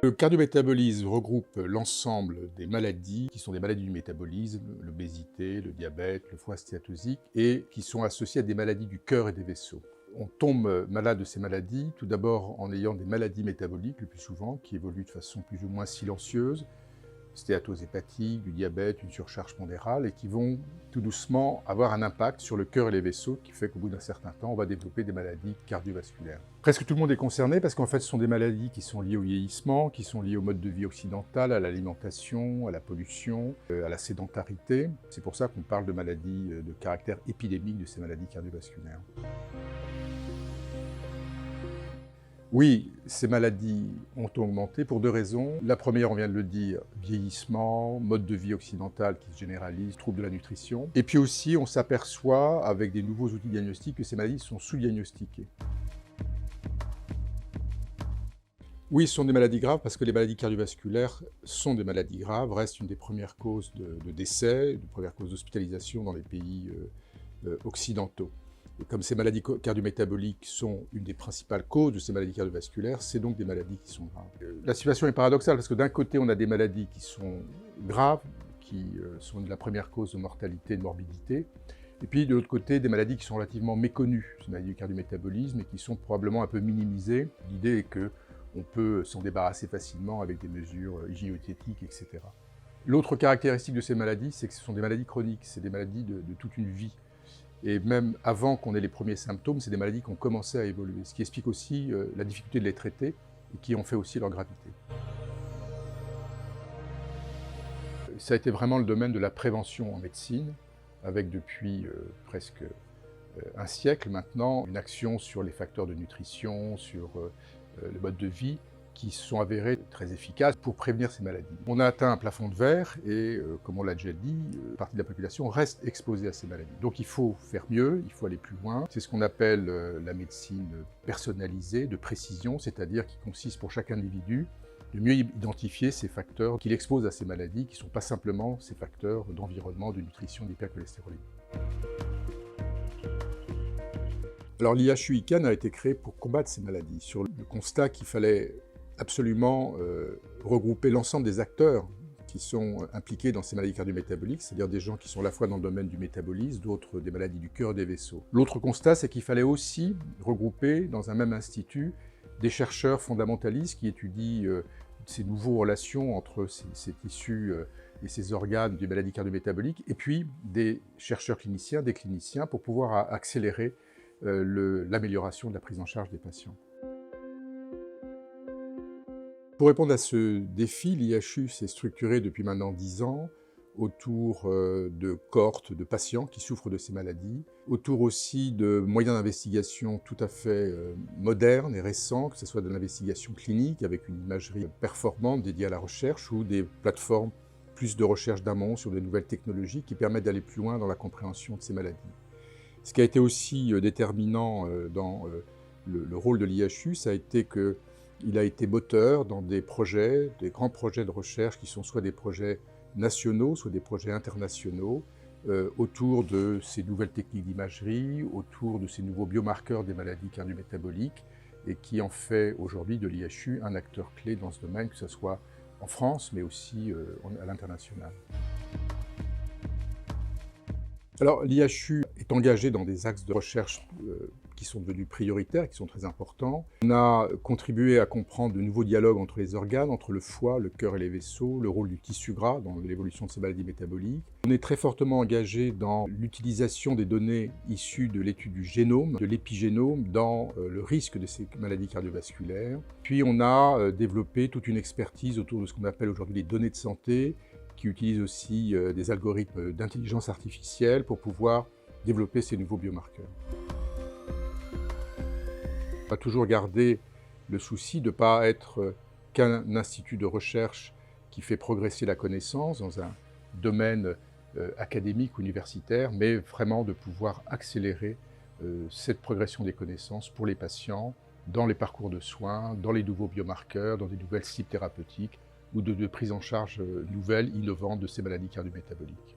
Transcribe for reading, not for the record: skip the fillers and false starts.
Le cardiométabolisme regroupe l'ensemble des maladies qui sont des maladies du métabolisme, l'obésité, le diabète, le foie stéatosique, et qui sont associées à des maladies du cœur et des vaisseaux. On tombe malade de ces maladies, tout d'abord en ayant des maladies métaboliques le plus souvent, qui évoluent de façon plus ou moins silencieuse, stéatose hépatique, du diabète, une surcharge pondérale, et qui vont tout doucement avoir un impact sur le cœur et les vaisseaux, qui fait qu'au bout d'un certain temps, on va développer des maladies cardiovasculaires. Presque tout le monde est concerné parce qu'en fait, ce sont des maladies qui sont liées au vieillissement, qui sont liées au mode de vie occidental, à l'alimentation, à la pollution, à la sédentarité. C'est pour ça qu'on parle de maladies de caractère épidémique, de ces maladies cardiovasculaires. Oui, ces maladies ont augmenté pour deux raisons. La première, on vient de le dire, vieillissement, mode de vie occidental qui se généralise, troubles de la nutrition. Et puis aussi, on s'aperçoit, avec des nouveaux outils diagnostiques, que ces maladies sont sous-diagnostiquées. Oui, ce sont des maladies graves parce que les maladies cardiovasculaires sont des maladies graves, restent une des premières causes de décès, une des premières causes d'hospitalisation dans les pays occidentaux. Et comme ces maladies cardiométaboliques sont une des principales causes de ces maladies cardiovasculaires, c'est donc des maladies qui sont graves. La situation est paradoxale parce que d'un côté, on a des maladies qui sont graves, qui sont la première cause de mortalité et de morbidité, et puis de l'autre côté, des maladies qui sont relativement méconnues, ces maladies du cardiométabolisme, et qui sont probablement un peu minimisées. L'idée est qu'on peut s'en débarrasser facilement avec des mesures hygiéno-diététiques, etc. L'autre caractéristique de ces maladies, c'est que ce sont des maladies chroniques, c'est des maladies de toute une vie. Et même avant qu'on ait les premiers symptômes, c'est des maladies qui ont commencé à évoluer, ce qui explique aussi la difficulté de les traiter et qui en fait aussi leur gravité. Ça a été vraiment le domaine de la prévention en médecine, avec depuis presque un siècle maintenant, une action sur les facteurs de nutrition, sur le mode de vie, qui se sont avérés très efficaces pour prévenir ces maladies. On a atteint un plafond de verre et, comme on l'a déjà dit, une partie de la population reste exposée à ces maladies. Donc il faut faire mieux, il faut aller plus loin. C'est ce qu'on appelle la médecine personnalisée, de précision, c'est-à-dire qui consiste pour chaque individu de mieux identifier ces facteurs qui l'exposent à ces maladies, qui ne sont pas simplement ces facteurs d'environnement, de nutrition, d'hypercholestérolémie. Alors l'IHU-ICAN a été créé pour combattre ces maladies, sur le constat qu'il fallait absolument regrouper l'ensemble des acteurs qui sont impliqués dans ces maladies cardiométaboliques, c'est-à-dire des gens qui sont à la fois dans le domaine du métabolisme, d'autres des maladies du cœur et des vaisseaux. L'autre constat, c'est qu'il fallait aussi regrouper dans un même institut des chercheurs fondamentalistes qui étudient ces nouvelles relations entre ces tissus et ces organes des maladies cardiométaboliques, et puis des chercheurs cliniciens, des cliniciens, pour pouvoir accélérer l'amélioration de la prise en charge des patients. Pour répondre à ce défi, l'IHU s'est structuré depuis maintenant 10 ans autour de cohortes de patients qui souffrent de ces maladies, autour aussi de moyens d'investigation tout à fait modernes et récents, que ce soit de l'investigation clinique avec une imagerie performante dédiée à la recherche ou des plateformes plus de recherche d'amont sur des nouvelles technologies qui permettent d'aller plus loin dans la compréhension de ces maladies. Ce qui a été aussi déterminant dans le rôle de l'IHU, ça a été qu'il a été moteur dans des projets, des grands projets de recherche qui sont soit des projets nationaux, soit des projets internationaux, autour de ces nouvelles techniques d'imagerie, autour de ces nouveaux biomarqueurs des maladies cardiométaboliques, et qui en fait aujourd'hui de l'IHU un acteur clé dans ce domaine, que ce soit en France, mais aussi à l'international. Alors, l'IHU est engagé dans des axes de recherche qui sont devenus prioritaires, qui sont très importants. On a contribué à comprendre de nouveaux dialogues entre les organes, entre le foie, le cœur et les vaisseaux, le rôle du tissu gras dans l'évolution de ces maladies métaboliques. On est très fortement engagé dans l'utilisation des données issues de l'étude du génome, de l'épigénome, dans le risque de ces maladies cardiovasculaires. Puis on a développé toute une expertise autour de ce qu'on appelle aujourd'hui les données de santé, qui utilisent aussi des algorithmes d'intelligence artificielle pour pouvoir développer ces nouveaux biomarqueurs. On va toujours garder le souci de ne pas être qu'un institut de recherche qui fait progresser la connaissance dans un domaine académique, universitaire, mais vraiment de pouvoir accélérer cette progression des connaissances pour les patients, dans les parcours de soins, dans les nouveaux biomarqueurs, dans des nouvelles cibles thérapeutiques, ou de prise en charge nouvelles, innovantes de ces maladies cardiométaboliques.